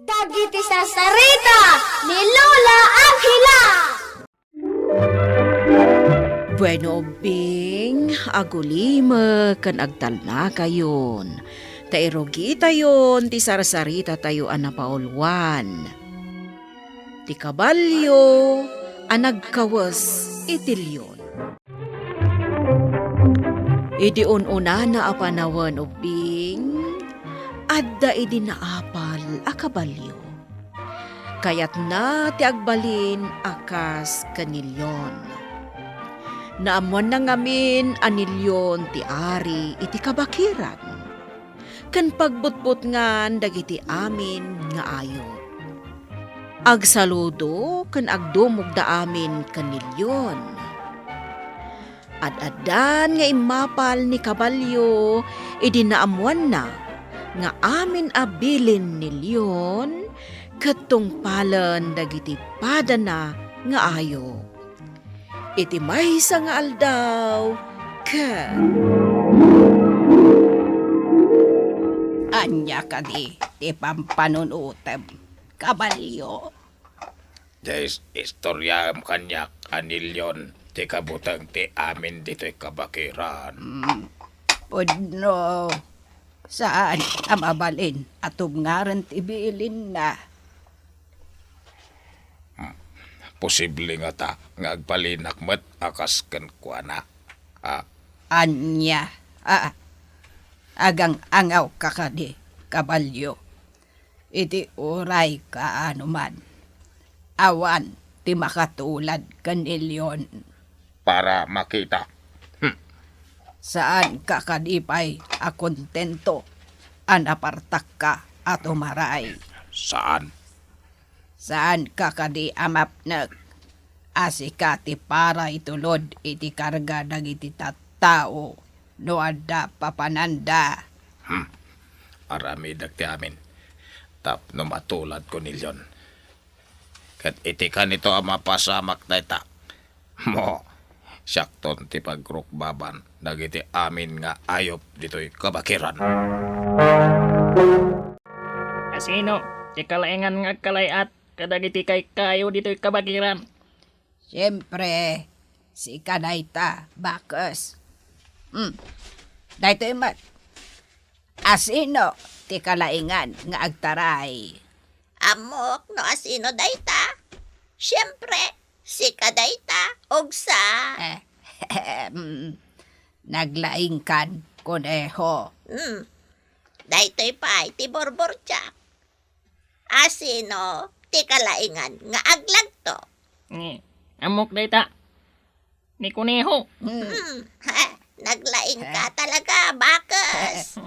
Dagiti sarita ni Lola Angela. Bueno, Bing, agulima kan agtalna kayon. Tairogi tayon, ti sarasarita tayo anapaulwan. Ti kabalyo, anagkawas itilyon. Idi ununa na apanawan o Bing, adda idi naapal a kabalyo. Kayat na ti agbalin akas kanilyon. Naamuan na ngamin anilyon ti ari iti kabakiran. Kan pagbutbut ngan dagiti amin nga ayo. Agsaludo kan agdumog da amin kanilyon. Ad-adan nga imapal ni kabalyo idi naamuan na nga amin abilin nilyon katong palan dagiti padana nga ayo. Iti maysa nga aldaw, Anya ka ti pampanunutem, kabalyo. Des istoryam kanyak anilyon ti kabutang ti amin dito'y kabakiran. Pudno, saan amabalin atong ngaran ti bilin na? Posible nga ta nga agpalinak met akas ken kuana. Anya, agang angaw ka kabalyo. Iti uray ka anuman. Awan ti makatulad kanilyon. Para makita. Saan ka kadipay akontento anapartak ka at umaray. Saan? Saan ka kadi amapnag asika ti para itulod iti karga dagiti tattao no adda papananda. Arami dagti amin. Tapno matulad ko nilyon. Kat iti ka nito ang mapasamak na ita. Mo, syakton ti pagrukbaban dagiti amin nga ayop dito'y kabakiran. Asino, ti kalaingan nga kalayat kadagiti kay kayo dito'y kabakiran. Siyempre, si Kadayta, bakas. Dayto imat. Asino ti kalaingan nga agtaray. Amok no asino dayta? Siyempre, si Kadayta og sa... Naglaing kan kuneho. Daytoy pa'y ti Borborchak. Asino ti kalaingan nga aglagto. Amok dayta. Ni kuneho. Naglaing ka talaga, bakas.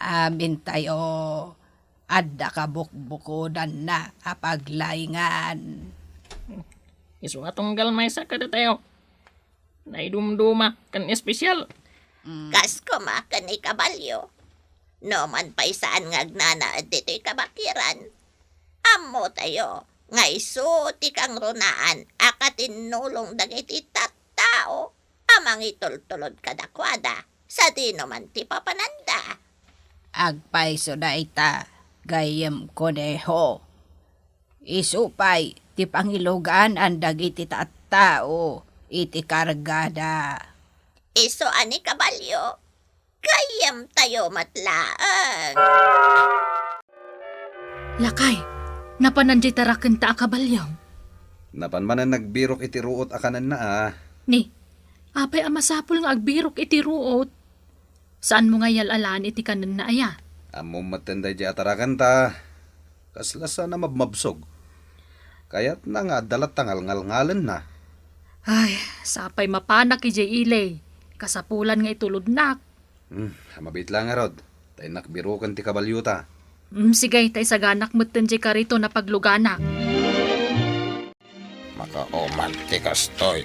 Amin tayo. Adda ka bukbukudan na apaglaingan. Isu atong galmay sa kada tayo. Naidumduma kan espesyal. Kas ko makan ni kabalyo. No man pa'y saan nga agnana at dito'y kabakiran. Amo tayo. Nga iso ti kang runaan akatinulong dagiti tattao. Amang itultulod kadakwada. Sa di naman ti papananda. Agpay so dayta, gayem kuneho. Isupay, ti pangilugan ang dagiti tattao, iti kargada. Iso ani kabalyo. Kayam tayo matlaan. Lakay, napananjay taraken ta akabalyaw. Napan man na nagbirok iti ruot akanan na Ni, apay amasapul nga agbirok iti ruot. Saan mo nga yalalaan iti kanan na aya? Amo matenday di atarakan ta. Kaslasa na mabmabsog. Kaya't na nga dalat tangal-ngal-ngalan na. Ay, sapay mapanak ijay ilay. Kasapulan nga itulodnak. Mabit lang nga rod. Tay nakbirokan ti kabalyuta. Sigay tay saganak mutten jay karito na pagluganak. Makaoman ti kastoy.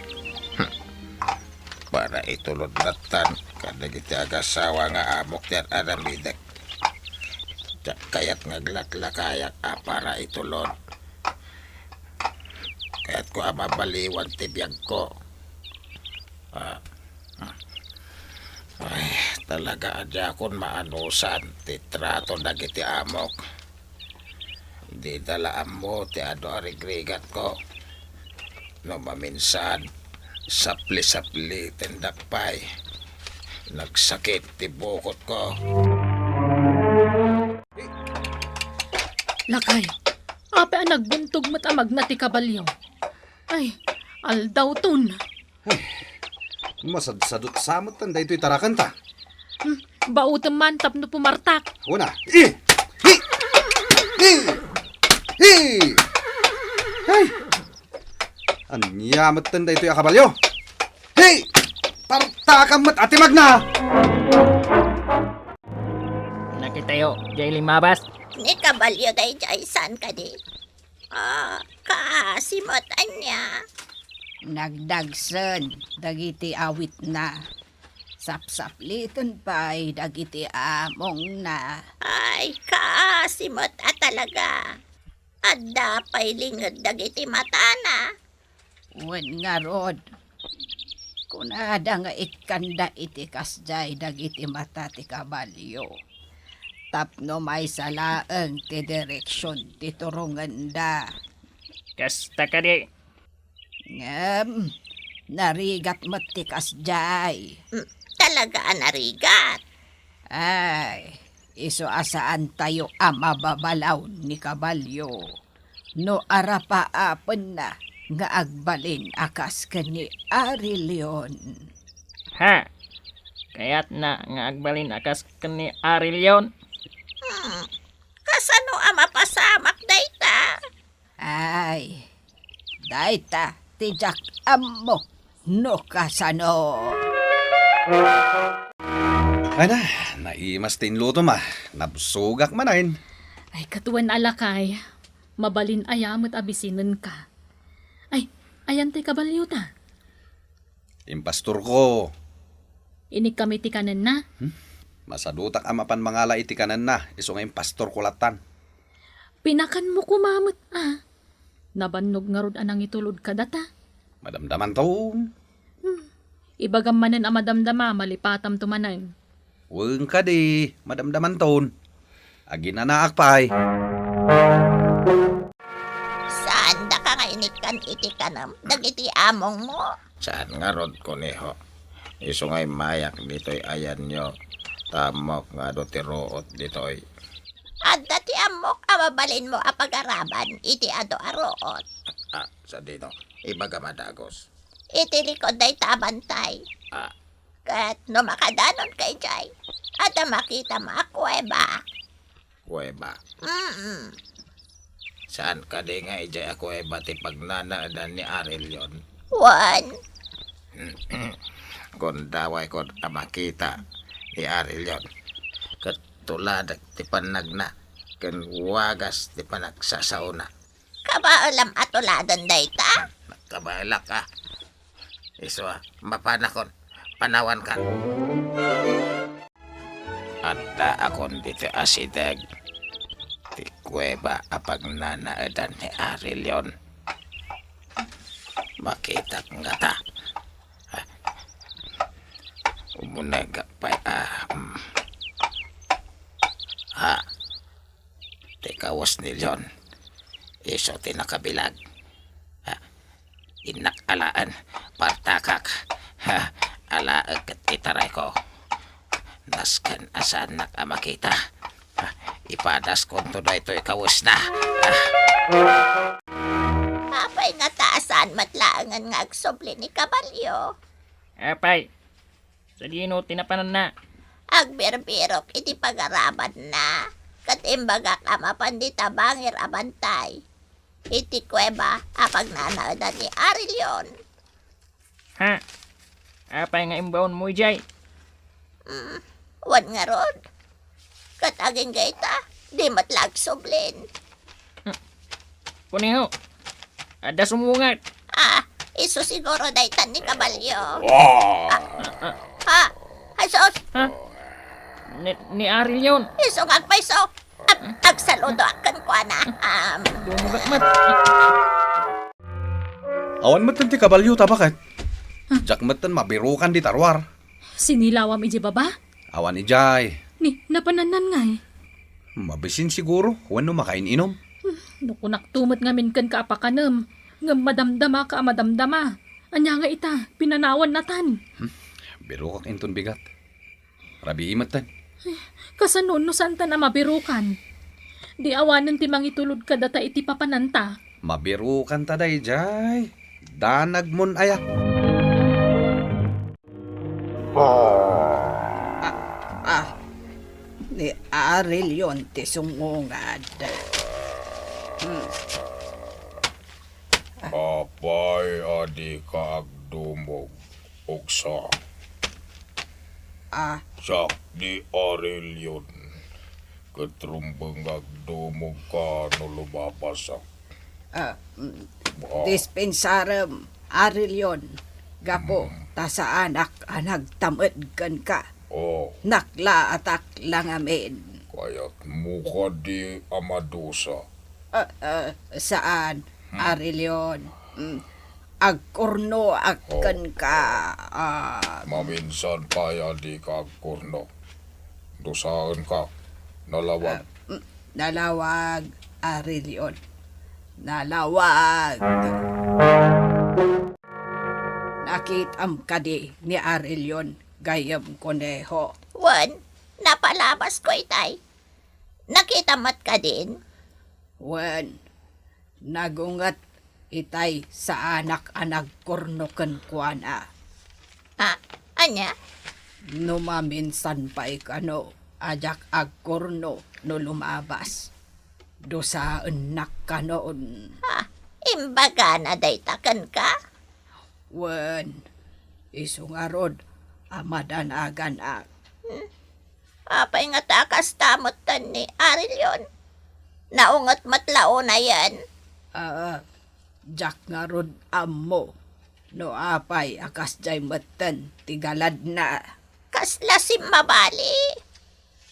Para itulod natan kadagiti agasawa nga amok yan aramidek. Kaya't ngaglaklakayak para itulod. Kaya't ko amabaliwan ti biyag ko. Ay, talaga adya akong maanusan ti trato dagiti amok. Di dalaan mo ti ado arigrigat ko. No maminsan, sapli-sapli tendakpay. Nagsakit ti bukot ko. Lakay, apay ang nagbuntog matamag na ti kabalyo. Ay, aldaw ton. Masadsadot samot tanda ito'y tarakanta. Bautam man tapno pumartak. Una. Hi! Hey! Anyamat tanda ito'y akabalyo. Hey! Tartakam mat atimag na! Nakitayo, jay limabas. Ni kabalyo day jay san ka di. Kaasimutan niya. Nagdagsen, dagiti awit na. Sapsapliton pa'y dagiti among na. Ay, kasimot talaga. Adda pa'y lingad dagiti matana. Wen nga rod. Kunada nga ikanda iti kasjay dagiti mata ti kabalyo. Tapno may salaeng ti direksyon ti turungan da. Kasta ka di. Ngem, narigat mat ti kasjay. Talaga narigat. Ay, iso asaan tayo mababalaw ni kabalyo. No arapaapon na nga agbalin akas kani Ari Leon. Ha? Kaya't na nga agbalin akas kani Ari Leon. Kasano mapasamak dayta? Ay, dayta tijak ammo no kasano. Ay na, naimas tinluto ma. Nabsugak manahin. Ay, katuan alakay. Mabalin ayamot abisinan ka. Ay, ayan ti kabalyo ta. Impastor ko. Inig kami ti kanan na. Masadutak amapan mangala iti kanan na. Iso nga impastor ko latan. Pinakan mo kumamot Nabannog nga rod anang itulod ka data. Madamdaman taon. Ibagam manen ang madamdama, malipatam tumanan. Huwag ka di. Madamdaman taon. Aginanaak pa ay. Saan da ka nga inikan iti kanam? Dagiti among mo. Saan nga rod ko niho? Iso nga'y mayak dito'y ayan nyo. Tamok nga do tiruot dito'y. Adda ti amok mabalin mo apagaraban iti ado aroot. Sa dito. Ibaga madagos. Iti likod day tabantay. Ah. Kat no makadanon kay jay. At makita makuweba. Kuweba. Mm-mm. Saan ka di nga ijay ako ti pagnanaadan ni Aril yon? One. Kung daway ko makita ni Aril yon. Katulad ti panagna. Kan wagas ti panagsasauna. Kabaalam atuladon dayta. Nagkabalak ka. Iso mapanakon. Panawan ka. Anda akon dito asideg. Ti kuweba apag nanaadan ni Aril yon. Makita nga ta. Umunag pa ti kawas ni Leon. Iso ti nakabilag. Inakalaan partakak. Alaag kat itaray ko. Naskan asan nakamakita. Ipadas kon to na ito'y kawas na. Apay nga taasan matlaangan nga agsobli ni kabalyo. Apay, sa dino tinapanan na. Agbirbirok iti pagaraban na. Katimbaga kamapandita bangir abantay. Iti kuweba apag nanaadan ni Aril yon. Ha? Apay nga imbawon mo jay. Wan nga rod. Kataging gaita, di matlag soblin. Kuniho. Ada sumungat. Iso siguro daytan ni kabalyo. Wow! Ay sos, Ha? Ni Aril yon. iso ngagpaiso. Agsaludo akan kwa na. Dumugak mat. Awan matan ti kabalyo ta bakit? Jak matan mabirukan di tarwar. Sinilawam iji baba? Awan ijay. Ni, napananan nga Mabisin siguro. Huwag no makain inom. Nukunak tumot ngamin kan ka apakanem. Ngam madamdama ka madamdama. Anya nga ita, pinanawan natan. Biro kak inton bigat. Rabi imat tan. Kasanon no santa na mabirukan. Di awanan ti mangitulod ka data iti papananta. Mabiro kan taday jay. Danag mon aya. Ni Arilyon ti sungungad. Apay adi ka agdumog uksa. Sak di Arilyon. Ketrumbeng agdumog ka no lumapasak. Dispensarem, Arilyon. Gapo, tasa anak nagtamad kan ka. Oh, Nakla atak lang amin. kaya't mukha di amadusa. Saan, Arilyon? Agkurno akan ka. Maminsan pa di ka agkurno. Dusaan ka. Nalawag. Nalawag, Arilyon. Nalawag. Nakitam ka di ni Arilyon, gayam koneho. Wan, napalabas ko itay. Nakitamat ka din? Wen, nagungat itay sa anak-anak kurnoken kuana. Anya? Numaminsan pa ikano, ajak agkurno no lumabas. Dosa enak kanoon. Imbaga na daytakan ka? Wen, isungarod, amadan agan ak. Apay nga takas tamot tan ni Arilyon. Naungot matlao na yan. Jak ngarod ammo. No apay akas jay matan, tigalad na. Kasla si Mabali.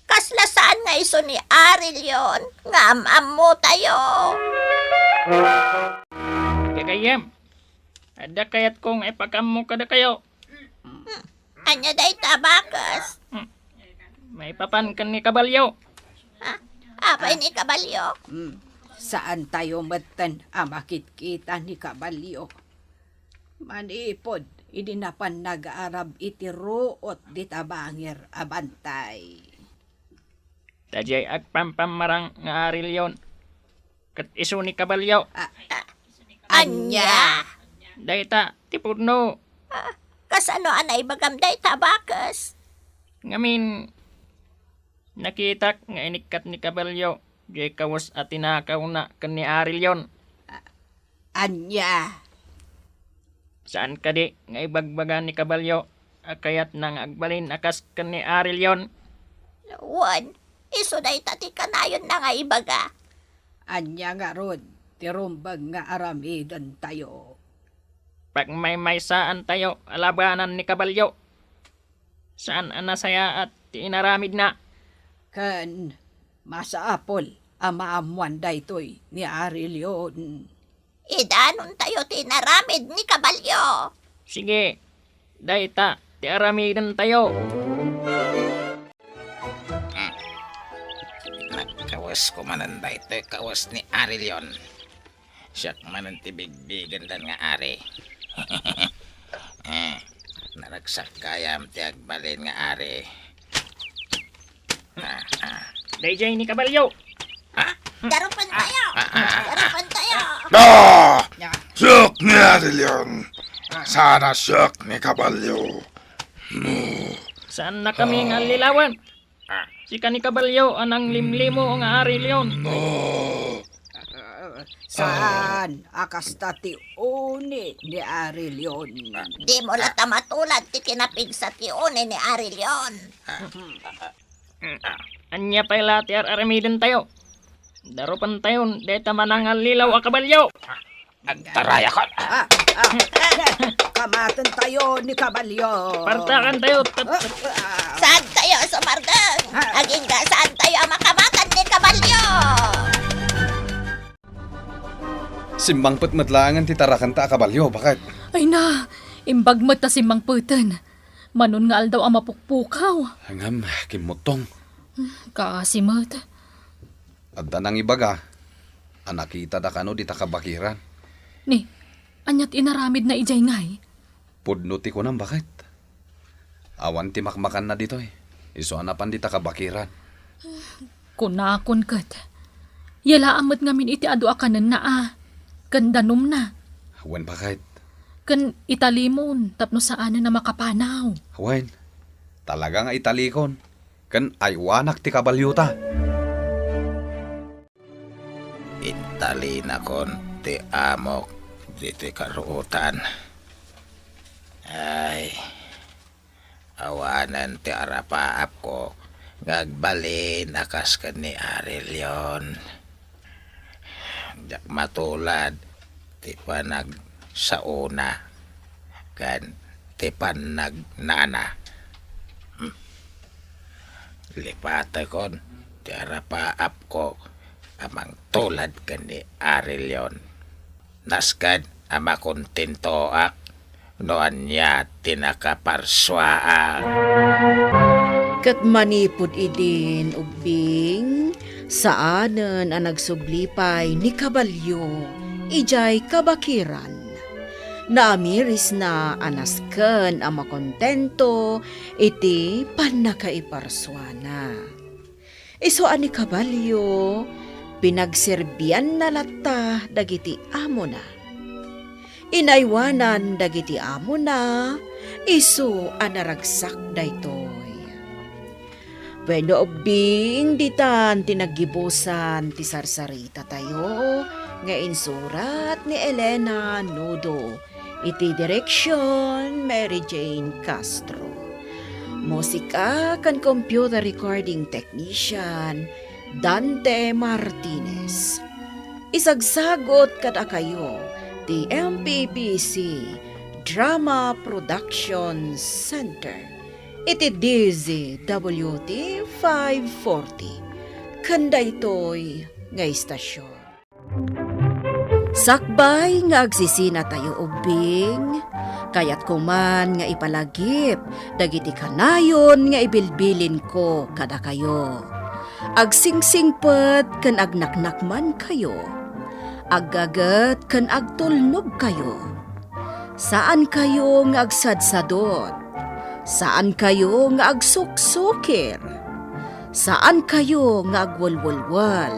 Kasla saan nga iso ni Arilyon. Ngam mo tayo. Kagayam. Ada kayat kong ipakamu kada kayo. Anya day tabakas. May papan kan ni kabalyo. Apay ni Kabalyo. Saan tayo matan amakit kita ni Kabalyo? Manipod, idinapan nag-aarab iti ruot di tabangir abantay. Tajay agpampamarang nga Arilyon. Kat iso ni kabalyo. Anya. Dayta, tipurno. Kasano anay bagam day tabakas. Ngamin, nakitak nga inikat ni kabalyo. Jay kawas at tinakaw na kan ni Arilyon. Anya. Saan ka di nga ibagbagan ni kabalyo? Akayat nang agbalin akas kan ni Arilyon. Wan, iso day tati kanayon na nga ibaga. Anya nga rod, tirumbag nga aramidan tayo. Pag may saan tayo, alabanan ni kabalyo. Saan anasaya at inaramid na? Kan, masaapol, amaamuan daytoy ni Arilyon. Idanon tayo tinaramid ni Kabalyo. Sige, dayta, ti aramidan tayo. Nagkawas ko mananday ito, kawas ni Arilyon. Siyak manantibig-bigan dan nga ari. Naragsak kayam ti agbalin nga ari. Dayjay ni kabalyo. Darupan tayo. Darupan tayo. Syok ni Arilyon. Sana syok ni Kabalyo. Saan na kami nga lilawan? Si ni kabalyo anang limlimo nga Arilyon. Saan akas tati uni ni Arilyon? Di mo lata matulad ti kinapig sa tione ni Arilyon. Anya pala ti aramidan tayo. Darupan tayon, deta manangal lilaw a kabalyo. Agtaraya ka. Kamatan tayo ni Kabalyo. Partakan tayo. Saan tayo sumargang? Aging ka saan tayo makamatan ni Kabalyo? Simbang matlangan ti tarakan ta Kabalyo, bakit? Ay na, imbagmat ta simang putan. Manon nga aldaw ang mapukpukaw. Hangam, kimotong. Kaasimat. Adda nang ibaga. Anakita da kano di takabakiran. Ni, anyat inaramid na ijay ngay. Pudno ti ko nang bakit? Awan ti makmakan na dito Iso anapan di takabakiran. Kunakon kat. Yala amat ngamin iti adu akanan na Kandanom na. Wen bakit? Kan italimon tapno saan na makapanaw. Wen, talaga nga italikon. Kan aywanak ti kabalyuta. Intali na kon ti amok di ti karuutan. Ay, awanan ti arapaap ko ngagbali nakas ka ni Arilyon. Jak matulad ti panag sa una kan ti panag nana. Lipata kon ti arapaap ko amang tulad ka ni Arilyon. Naskad ama kontintoak noan niya tinakaparswaan. Kat manipod idin ubing saanen ang nagsublipay ni kabalyo ijay kabakiran. Naamiris na anasken ang makontento iti panakaiparswana. Iso ani kabalyo pinagserbian na lata dagiti amo na. Inaywanan dagiti amo na, iso anaragsak daytoy. Pwede ubing ditan tinagibusan ti sarsarita tayo, nga insurat ni Elena Nudo, iti direksyon Mary Jane Castro. Musika kan computer recording technician Dante Martinez. Isagsagot kada kayo ti MPPC Drama Production Center. Iti DZWT 540. Kanda ito'y nga istasyon. Sakbay nga agsisina tayo ubing, kayat kuman nga ipalagip, dagiti kanayon nga ibilbilin ko kada kayo. Agsingsingpet kan agnaknakman kayo, aggagat kan agtulnog kayo. Saan kayo nga agsadsadot? Saan kayo nga agsuksukir? Saan kayo nga agwalwalwal?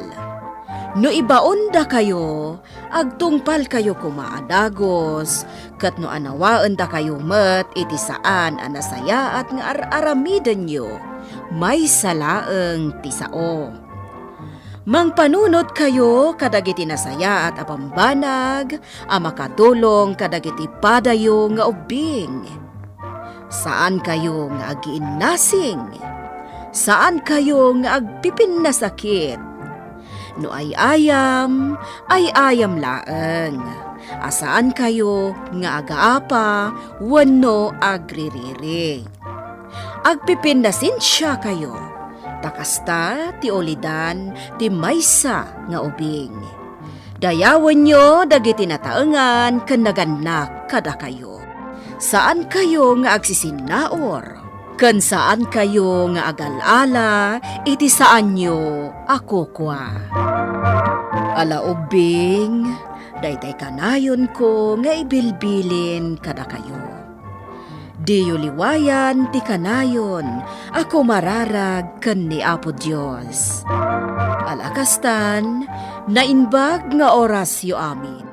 No ibaon da kayo, agtungpal kayo kumaadagos, kat no anawaan da kayo met iti saan anasaya at nga aramiden nyo, may salaeng tisao. Mangpanunot kayo kadagiti nasaya at apambanag, amakatulong kadagiti padayo nga ubing. Saan kayo nga agiinnasing? Saan kayo nga agpipin na sakit? No ay ayam laeng. Asaan kayo nga agaapa, wano agririri. Agpipin na sinsya kayo. Takasta ti olidan ti maysa nga ubing. Dayawan nyo dagiti nataengan ken naganak kada kayo. Saan kayo nga agsisinaor? Ken saan kayo nga agalala iti saan nyo ako kwa. Ala ubing, daytay kanayon ko nga ibilbilin kada kayo. Diyo liwayan ti kanayon, ako mararag ken ni Apo Dios. Alakastan, nainbag nga orasyo amin.